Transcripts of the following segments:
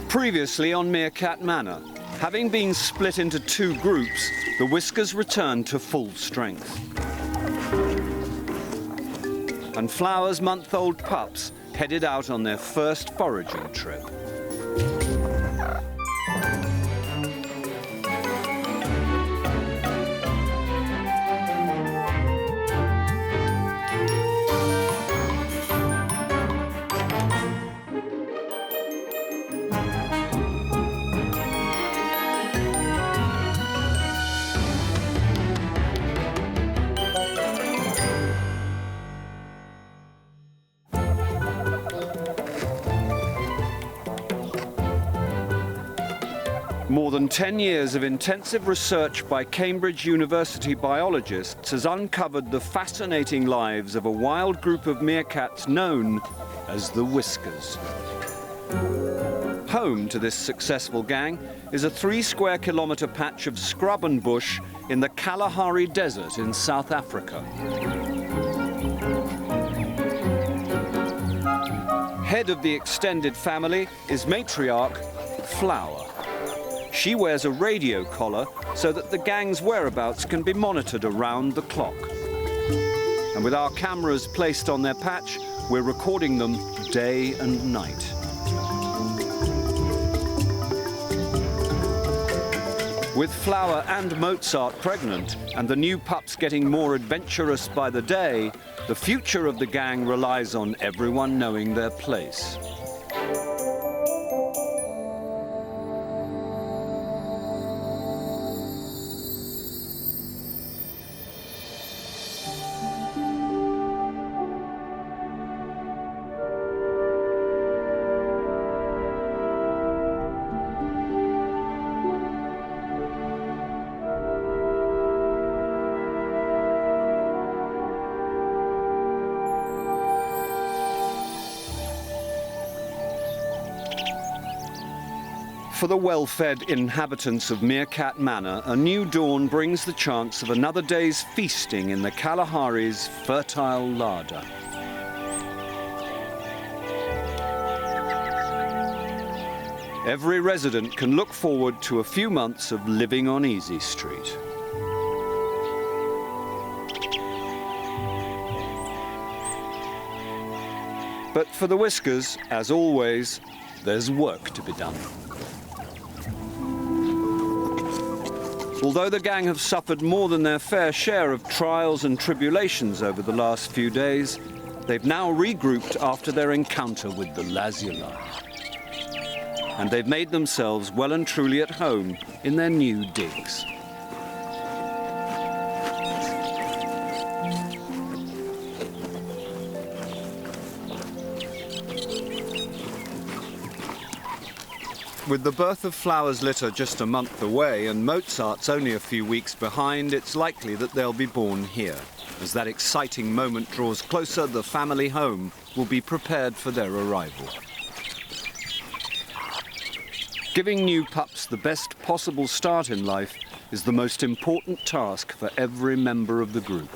Previously on Meerkat Manor, having been split into two groups, the Whiskers returned to full strength. And Flower's month-old pups headed out on their first foraging trip. More than 10 years of intensive research by Cambridge University biologists has uncovered the fascinating lives of a wild group of meerkats known as the Whiskers. Home to this successful gang is a 3-square-kilometre patch of scrub and bush in the Kalahari Desert in South Africa. Head of the extended family is matriarch Flower. She wears a radio collar so that the gang's whereabouts can be monitored around the clock. And with our cameras placed on their patch, we're recording them day and night. With Flower and Mozart pregnant, and the new pups getting more adventurous by the day, the future of the gang relies on everyone knowing their place. For the well-fed inhabitants of Meerkat Manor, a new dawn brings the chance of another day's feasting in the Kalahari's fertile larder. Every resident can look forward to a few months of living on Easy Street. But for the Whiskers, as always, there's work to be done. Although the gang have suffered more than their fair share of trials and tribulations over the last few days, they've now regrouped after their encounter with the lazuli. And they've made themselves well and truly at home in their new digs. With the birth of Flower's litter just a month away and Mozart's only a few weeks behind, it's likely that they'll be born here. As that exciting moment draws closer, the family home will be prepared for their arrival. Giving new pups the best possible start in life is the most important task for every member of the group.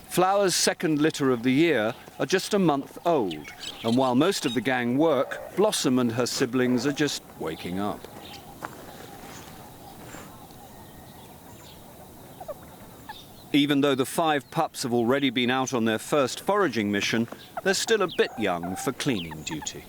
Flower's second litter of the year are just a month old, and while most of the gang work, Blossom and her siblings are just waking up. Even though the 5 pups have already been out on their first foraging mission, they're still a bit young for cleaning duty.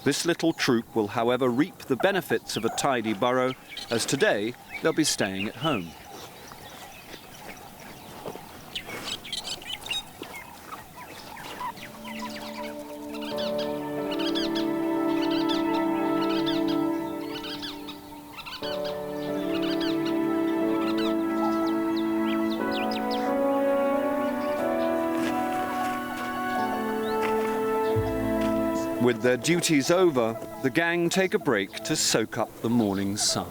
This little troop will, however, reap the benefits of a tidy burrow, as today they'll be staying at home. With their duties over, the gang take a break to soak up the morning sun.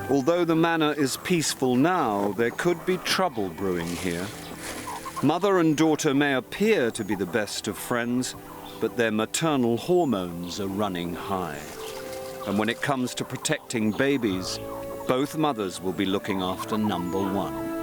Although the manor is peaceful now, there could be trouble brewing here. Mother and daughter may appear to be the best of friends, but their maternal hormones are running high. And when it comes to protecting babies, both mothers will be looking after number one.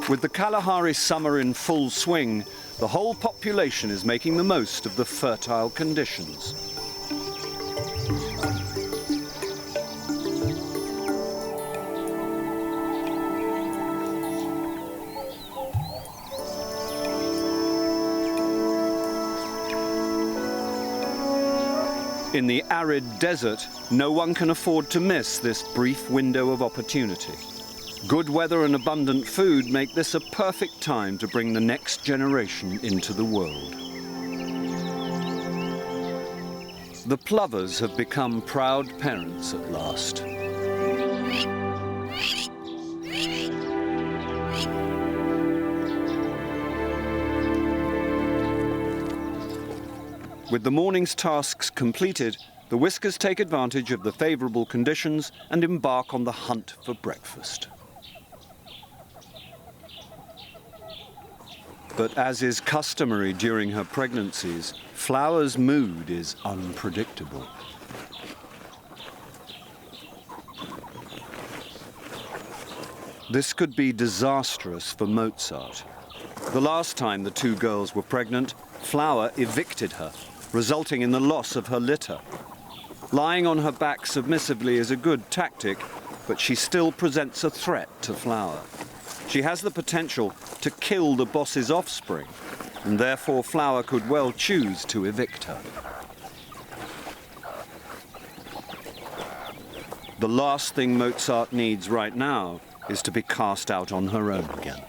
With the Kalahari summer in full swing, the whole population is making the most of the fertile conditions. In the arid desert, no one can afford to miss this brief window of opportunity. Good weather and abundant food make this a perfect time to bring the next generation into the world. The plovers have become proud parents at last. With the morning's tasks completed, the Whiskers take advantage of the favourable conditions and embark on the hunt for breakfast. But as is customary during her pregnancies, Flower's mood is unpredictable. This could be disastrous for Mozart. The last time the two girls were pregnant, Flower evicted her, resulting in the loss of her litter. Lying on her back submissively is a good tactic, but she still presents a threat to Flower. She has the potential to kill the boss's offspring, and therefore Flower could well choose to evict her. The last thing Mozart needs right now is to be cast out on her own again.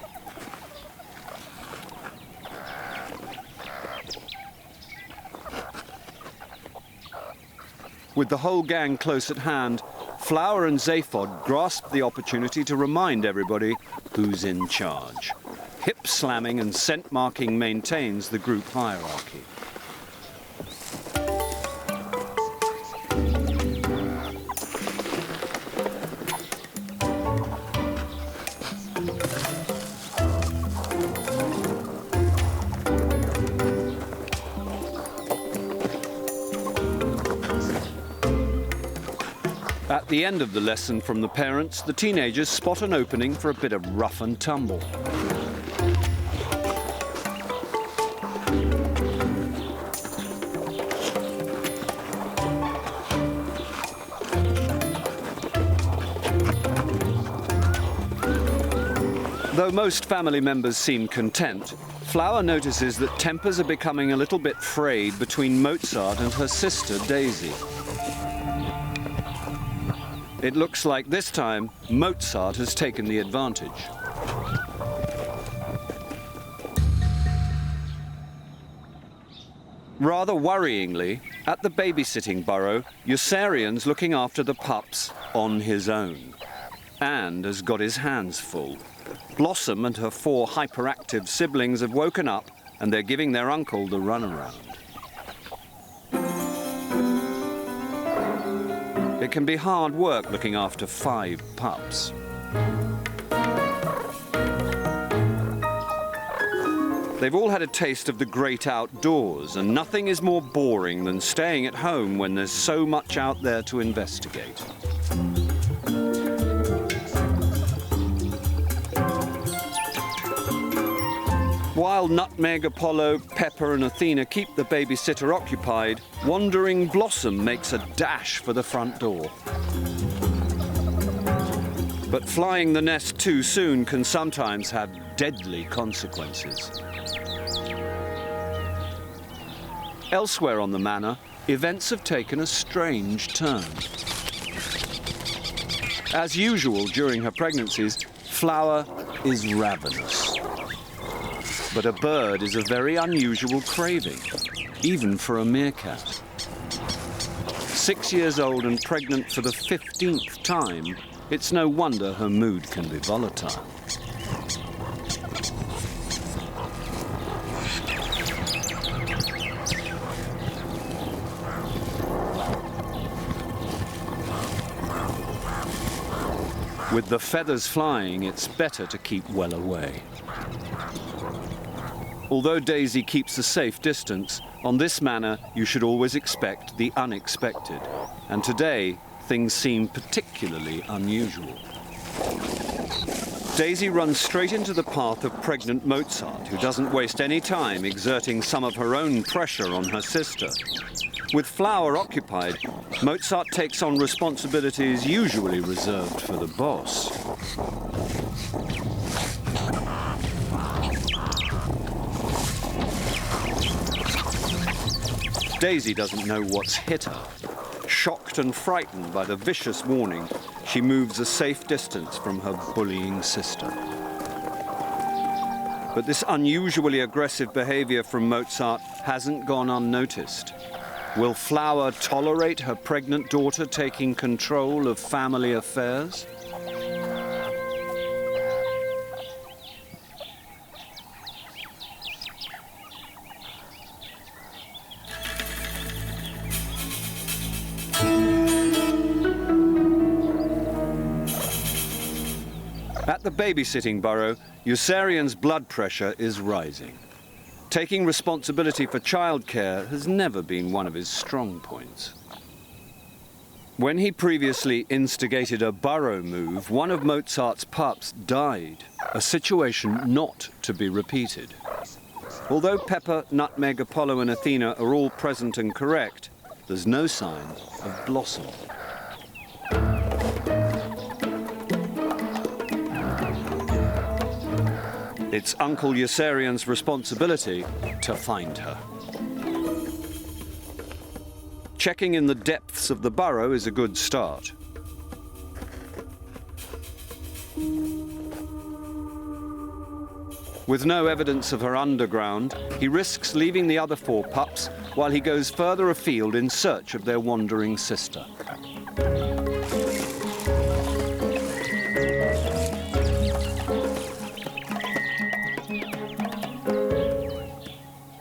With the whole gang close at hand, Flower and Zaphod grasp the opportunity to remind everybody who's in charge. Hip slamming and scent marking maintains the group hierarchy. At the end of the lesson from the parents, the teenagers spot an opening for a bit of rough and tumble. Though most family members seem content, Flower notices that tempers are becoming a little bit frayed between Mozart and her sister Daisy. It looks like this time Mozart has taken the advantage. Rather worryingly, at the babysitting burrow, Yossarian's looking after the pups on his own, and has got his hands full. Blossom and her 4 hyperactive siblings have woken up, and they're giving their uncle the runaround. It can be hard work looking after 5 pups. They've all had a taste of the great outdoors, and nothing is more boring than staying at home when there's so much out there to investigate. While Nutmeg, Apollo, Pepper and Athena keep the babysitter occupied, wandering Blossom makes a dash for the front door. But flying the nest too soon can sometimes have deadly consequences. Elsewhere on the manor, events have taken a strange turn. As usual during her pregnancies, Flower is ravenous. But a bird is a very unusual craving, even for a meerkat. 6 years old and pregnant for the 15th time, it's no wonder her mood can be volatile. With the feathers flying, it's better to keep well away. Although Daisy keeps a safe distance, on this manor you should always expect the unexpected. And today, things seem particularly unusual. Daisy runs straight into the path of pregnant Mozart, who doesn't waste any time exerting some of her own pressure on her sister. With Flower occupied, Mozart takes on responsibilities usually reserved for the boss. Daisy doesn't know what's hit her. Shocked and frightened by the vicious warning, she moves a safe distance from her bullying sister. But this unusually aggressive behavior from Mozart hasn't gone unnoticed. Will Flower tolerate her pregnant daughter taking control of family affairs? At the babysitting burrow, Yossarian's blood pressure is rising. Taking responsibility for childcare has never been one of his strong points. When he previously instigated a burrow move, one of Mozart's pups died, a situation not to be repeated. Although Pepper, Nutmeg, Apollo and Athena are all present and correct, there's no sign of Blossom. It's Uncle Yossarian's responsibility to find her. Checking in the depths of the burrow is a good start. With no evidence of her underground, he risks leaving the other 4 pups while he goes further afield in search of their wandering sister.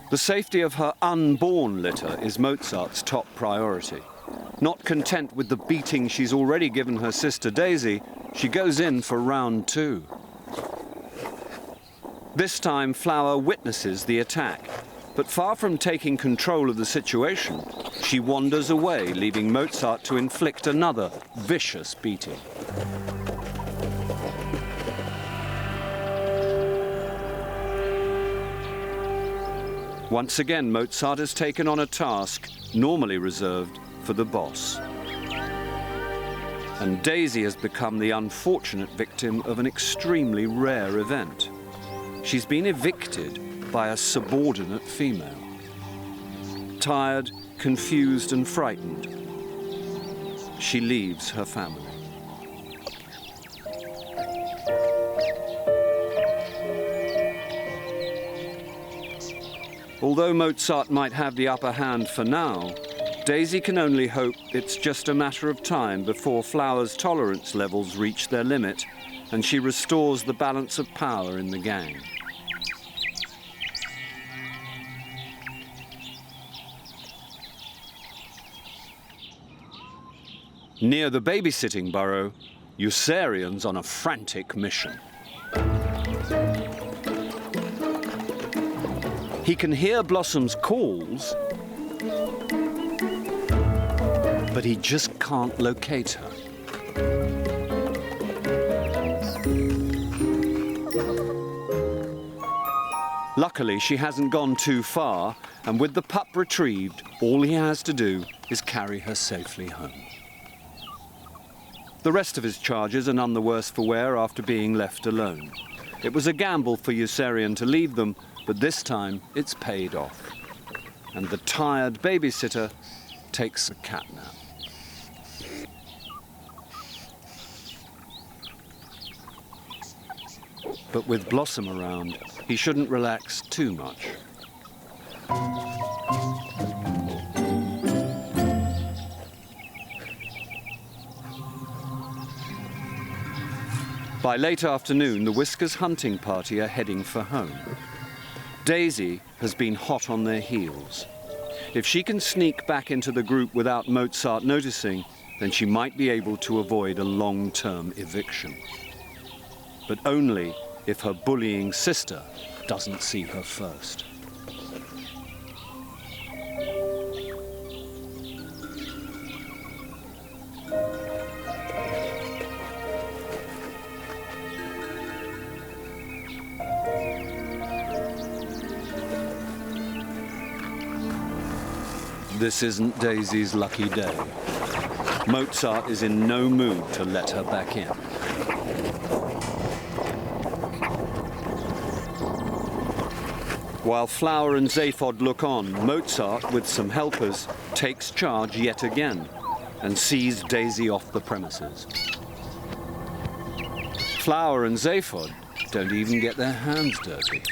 The safety of her unborn litter is Mozart's top priority. Not content with the beating she's already given her sister Daisy, she goes in for round 2. This time, Flower witnesses the attack, but far from taking control of the situation, she wanders away, leaving Mozart to inflict another vicious beating. Once again, Mozart has taken on a task normally reserved for the boss. And Daisy has become the unfortunate victim of an extremely rare event. She's been evicted by a subordinate female. Tired, confused and frightened, she leaves her family. Although Mozart might have the upper hand for now, Daisy can only hope it's just a matter of time before Flower's tolerance levels reach their limit and she restores the balance of power in the gang. Near the babysitting burrow, Yossarian's on a frantic mission. He can hear Blossom's calls, but he just can't locate her. Luckily, she hasn't gone too far, and with the pup retrieved, all he has to do is carry her safely home. The rest of his charges are none the worse for wear after being left alone. It was a gamble for Yossarian to leave them, but this time it's paid off. And the tired babysitter takes a catnap. But with Blossom around, he shouldn't relax too much. By late afternoon, the Whiskers hunting party are heading for home. Daisy has been hot on their heels. If she can sneak back into the group without Mozart noticing, then she might be able to avoid a long-term eviction. But only if her bullying sister doesn't see her first. This isn't Daisy's lucky day. Mozart is in no mood to let her back in. While Flower and Zaphod look on, Mozart, with some helpers, takes charge yet again and sees Daisy off the premises. Flower and Zaphod don't even get their hands dirty.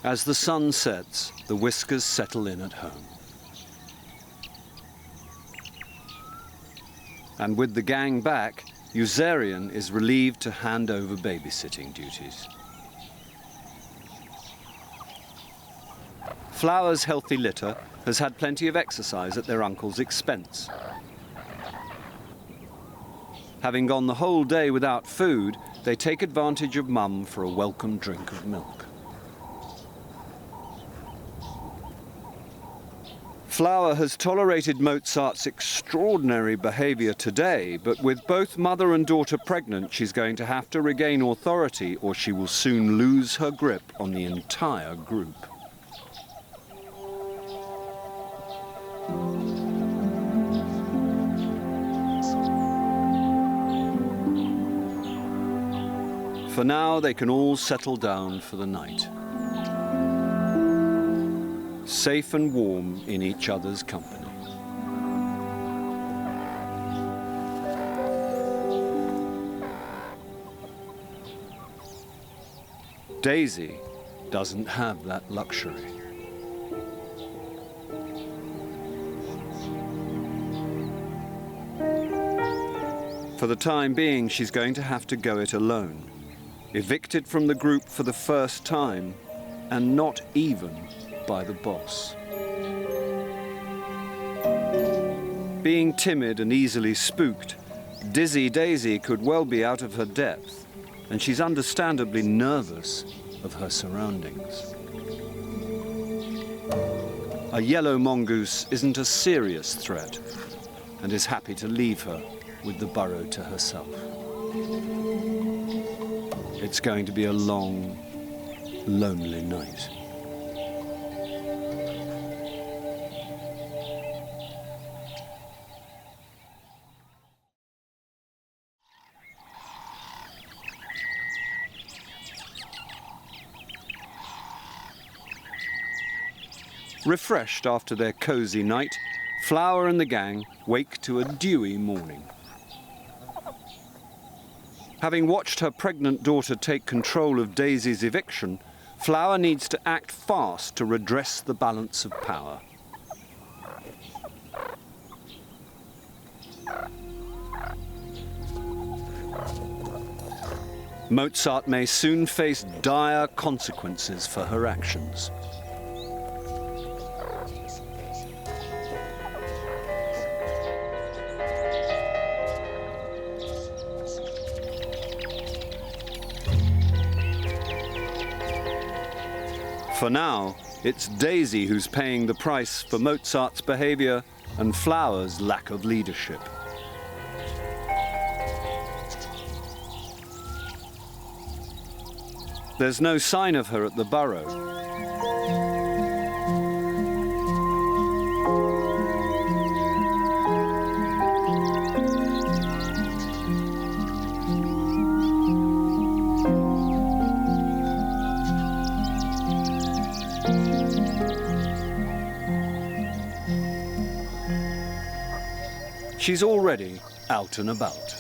As the sun sets, the Whiskers settle in at home. And with the gang back, Youzarian is relieved to hand over babysitting duties. Flower's healthy litter has had plenty of exercise at their uncle's expense. Having gone the whole day without food, they take advantage of Mum for a welcome drink of milk. Flower has tolerated Mozart's extraordinary behavior today, but with both mother and daughter pregnant, she's going to have to regain authority or she will soon lose her grip on the entire group. For now, they can all settle down for the night. Safe and warm in each other's company. Daisy doesn't have that luxury. For the time being, she's going to have to go it alone, evicted from the group for the first time, and not even by the boss. Being timid and easily spooked, dizzy Daisy could well be out of her depth, and she's understandably nervous of her surroundings. A yellow mongoose isn't a serious threat and is happy to leave her with the burrow to herself. It's going to be a long, lonely night. Refreshed after their cozy night, Flower and the gang wake to a dewy morning. Having watched her pregnant daughter take control of Daisy's eviction, Flower needs to act fast to redress the balance of power. Mozart may soon face dire consequences for her actions. For now, it's Daisy who's paying the price for Mozart's behavior and Flower's lack of leadership. There's no sign of her at the burrow. She's already out and about.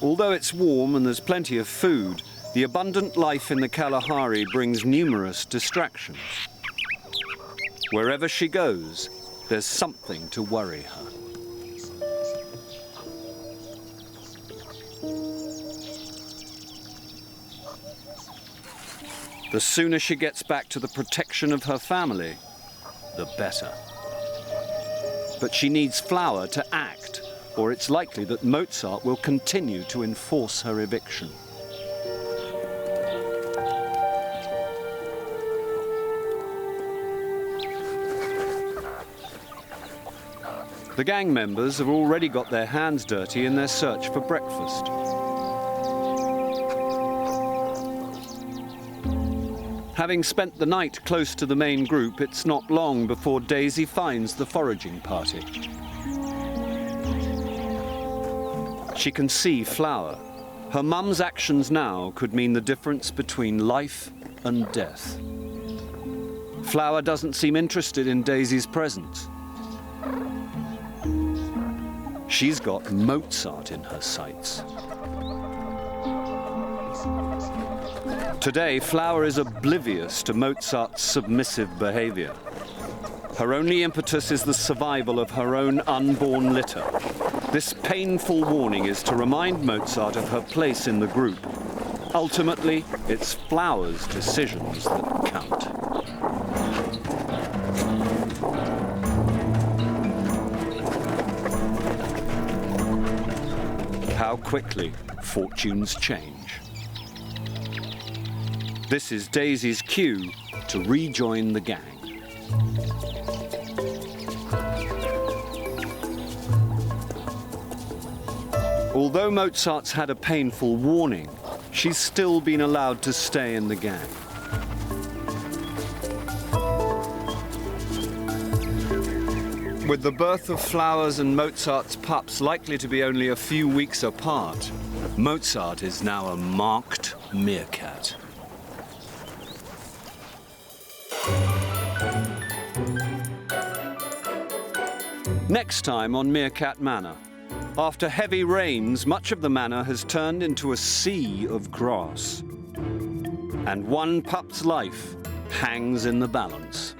Although it's warm and there's plenty of food, the abundant life in the Kalahari brings numerous distractions. Wherever she goes, there's something to worry her. The sooner she gets back to the protection of her family, the better. But she needs Flower to act, or it's likely that Mozart will continue to enforce her eviction. The gang members have already got their hands dirty in their search for breakfast. Having spent the night close to the main group, it's not long before Daisy finds the foraging party. She can see Flower. Her mum's actions now could mean the difference between life and death. Flower doesn't seem interested in Daisy's presence. She's got Mozart in her sights. Today, Flower is oblivious to Mozart's submissive behavior. Her only impetus is the survival of her own unborn litter. This painful warning is to remind Mozart of her place in the group. Ultimately, it's Flower's decisions that count. How quickly fortunes change. This is Daisy's cue to rejoin the gang. Although Mozart's had a painful warning, she's still been allowed to stay in the gang. With the birth of Flower's and Mozart's pups likely to be only a few weeks apart, Mozart is now a marked meerkat. Next time on Meerkat Manor. After heavy rains, much of the manor has turned into a sea of grass. And one pup's life hangs in the balance.